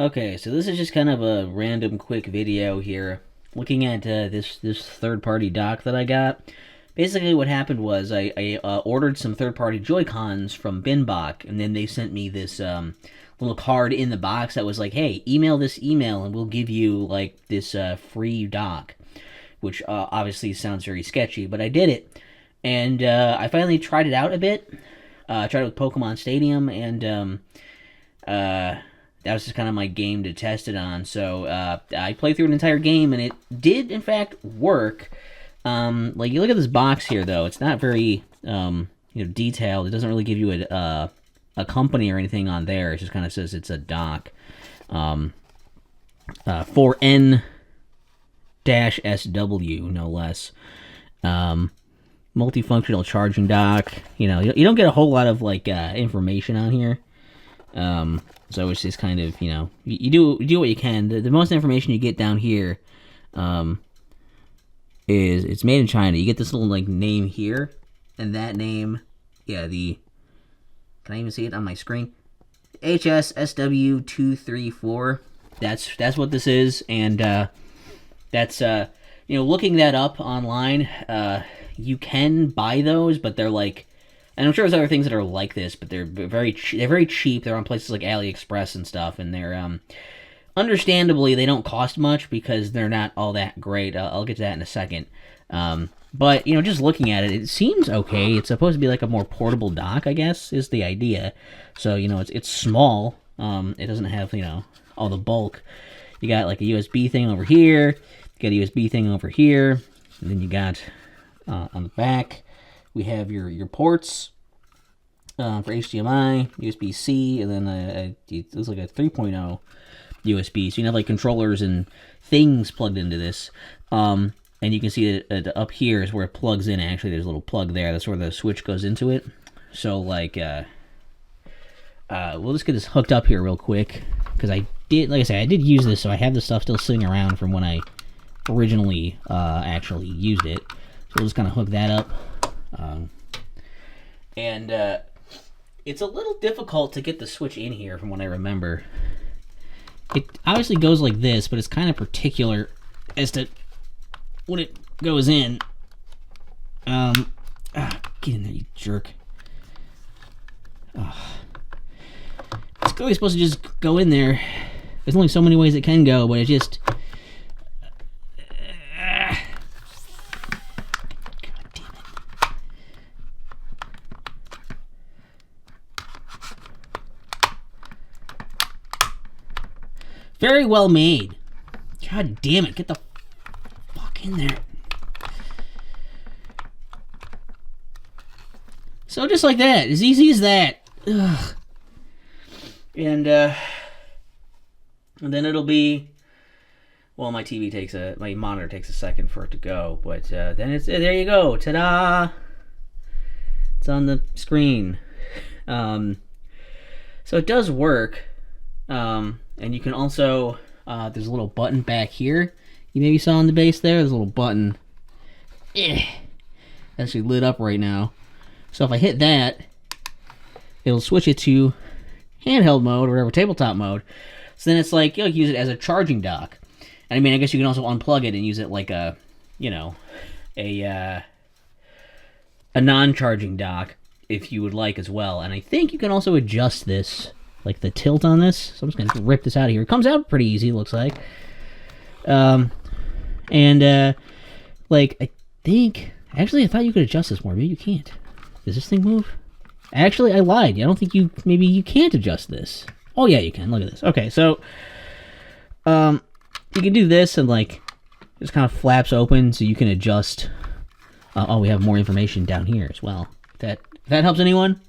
Okay, so this is just kind of a random quick video here, looking at this third-party dock that I got. Basically, what happened was I ordered some third-party Joy-Cons from Binbok, and then they sent me this little card in the box that was like, "Hey, email this email, and we'll give you like this free dock," which obviously sounds very sketchy, but I did it, and I finally tried it out a bit. I tried it with Pokemon Stadium, and that was just kind of my game to test it on. So I played through an entire game, and it did in fact work. Like you look at this box here, though, it's not very detailed. It doesn't really give you a company or anything on there. It just kind of says it's a dock for N-SW, no less. Multifunctional charging dock. You don't get a whole lot of like information on here. So it's just kind of, you do what you can. The most information you get down here is it's made in China. You get this little like name here, and that name, can I even see it on my screen? HS-SW234. That's what this is, and that's looking that up online. You can buy those, but they're like, and I'm sure there's other things that are like this, but they're very cheap. They're on places like AliExpress and stuff, and they're understandably they don't cost much because they're not all that great. I'll get to that in a second. But just looking at it, it seems okay. It's supposed to be like a more portable dock, I guess, is the idea. So it's small. It doesn't have all the bulk. You got like a USB thing over here. You got a USB thing over here, and then you got on the back we have your ports for HDMI, USB-C, and then it looks like a 3.0 USB. So you have like controllers and things plugged into this. And you can see that up here is where it plugs in. Actually, there's a little plug there. That's where the switch goes into it. So like, we'll just get this hooked up here real quick, because like I said, I did use this, so I have the stuff still sitting around from when I originally actually used it. So we'll just kind of hook that up. It's a little difficult to get the switch in here from what I remember. It obviously goes like this, but it's kind of particular as to when it goes in. Get in there, you jerk. It's really supposed to just go in there. There's only so many ways it can go, but it just... Very well made. God damn it, get the fuck in there. So just like that, as easy as that. Ugh. And then it'll be, well, my monitor takes a second for it to go, but then there you go, ta-da! It's on the screen. So it does work. And you can also, there's a little button back here. You maybe saw on the base there, there's a little button. Actually lit up right now. So if I hit that, it'll switch it to handheld mode or whatever, tabletop mode. So then it's like, you use it as a charging dock. And I mean, I guess you can also unplug it and use it like a non-charging dock if you would like as well. And I think you can also adjust this, like the tilt on this. So I'm just gonna rip this out of here. It comes out pretty easy, looks like. Like I think, actually I thought you could adjust this more. Maybe you can't. Does this thing move? Actually, I lied. I don't think maybe you can't adjust this. Oh yeah, you can. Look at this. Okay, so you can do this, and like it just kind of flaps open so you can adjust. We have more information down here as well. If that helps anyone,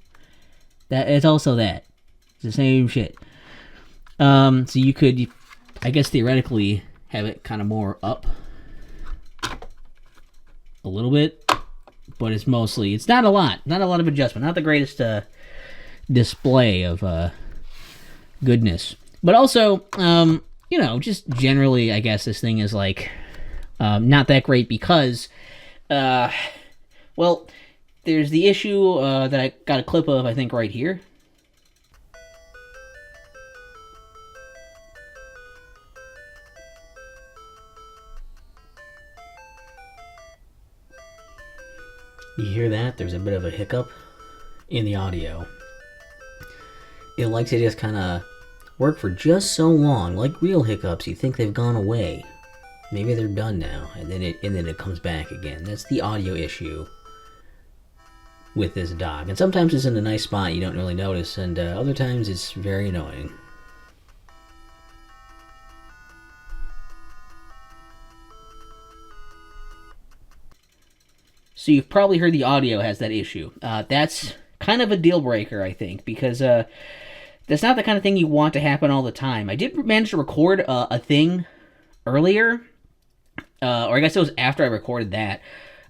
it's also that. It's the same shit. So you could, I guess theoretically, have it kind of more up a little bit, but it's not a lot of adjustment. Not the greatest display of goodness. But also, just generally, I guess this thing is like not that great because, well, there's the issue that I got a clip of, I think, right here. You hear that? There's a bit of a hiccup in the audio. It likes to just kind of work for just so long, like real hiccups. You think they've gone away. Maybe they're done now, and then it comes back again. That's the audio issue with this dock. And sometimes it's in a nice spot you don't really notice, and other times it's very annoying. So you've probably heard the audio has that issue. That's kind of a deal breaker, I think, because that's not the kind of thing you want to happen all the time. I did manage to record a thing earlier, or I guess it was after I recorded that.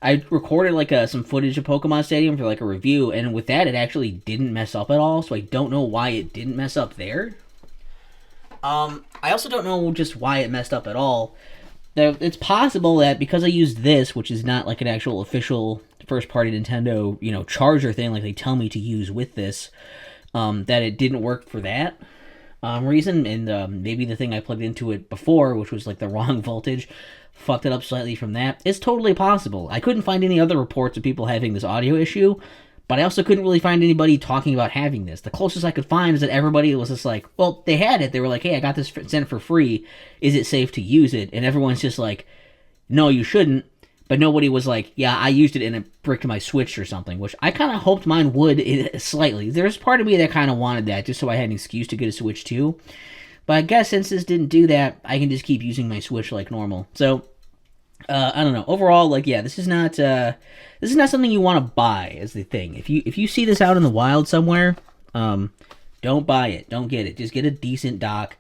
I recorded like some footage of Pokemon Stadium for like a review, and with that, it actually didn't mess up at all. So I don't know why it didn't mess up there. I also don't know just why it messed up at all. It's possible that because I used this, which is not like an actual official first-party Nintendo, charger thing like they tell me to use with this, that it didn't work for that reason, and maybe the thing I plugged into it before, which was like the wrong voltage, fucked it up slightly from that. It's totally possible. I couldn't find any other reports of people having this audio issue, but I also couldn't really find anybody talking about having this. The closest I could find is that everybody was just like, well, they had it. They were like, hey, I got this sent for free. Is it safe to use it? And everyone's just like, no, you shouldn't. But nobody was like, yeah, I used it and it bricked my Switch or something, which I kind of hoped mine would slightly. There's part of me that kind of wanted that just so I had an excuse to get a Switch too. But I guess since this didn't do that, I can just keep using my Switch like normal. So, I don't know. Overall, this is not something you want to buy. Is the thing. If you see this out in the wild somewhere, don't buy it. Don't get it. Just get a decent dock.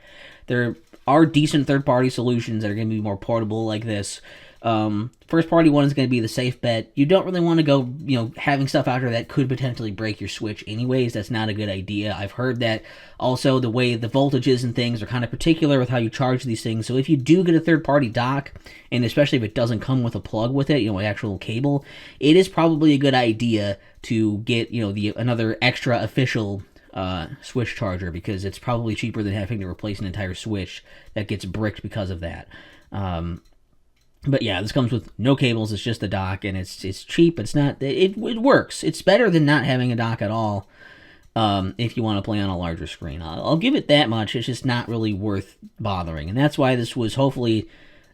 There are decent third-party solutions that are going to be more portable like this. First-party one is going to be the safe bet. You don't really want to go, having stuff out there that could potentially break your Switch anyways. That's not a good idea. I've heard that also the way the voltages and things are kind of particular with how you charge these things. So if you do get a third-party dock, and especially if it doesn't come with a plug with it, an actual cable, it is probably a good idea to get, another extra official Switch charger, because it's probably cheaper than having to replace an entire Switch that gets bricked because of that. But yeah, this comes with no cables. It's just the dock, and it's cheap. It's not. It works. It's better than not having a dock at all. If you want to play on a larger screen, I'll give it that much. It's just not really worth bothering, and that's why this was hopefully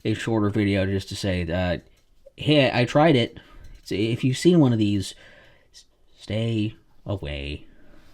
a shorter video, just to say that, hey, I tried it. If you've seen one of these, stay away.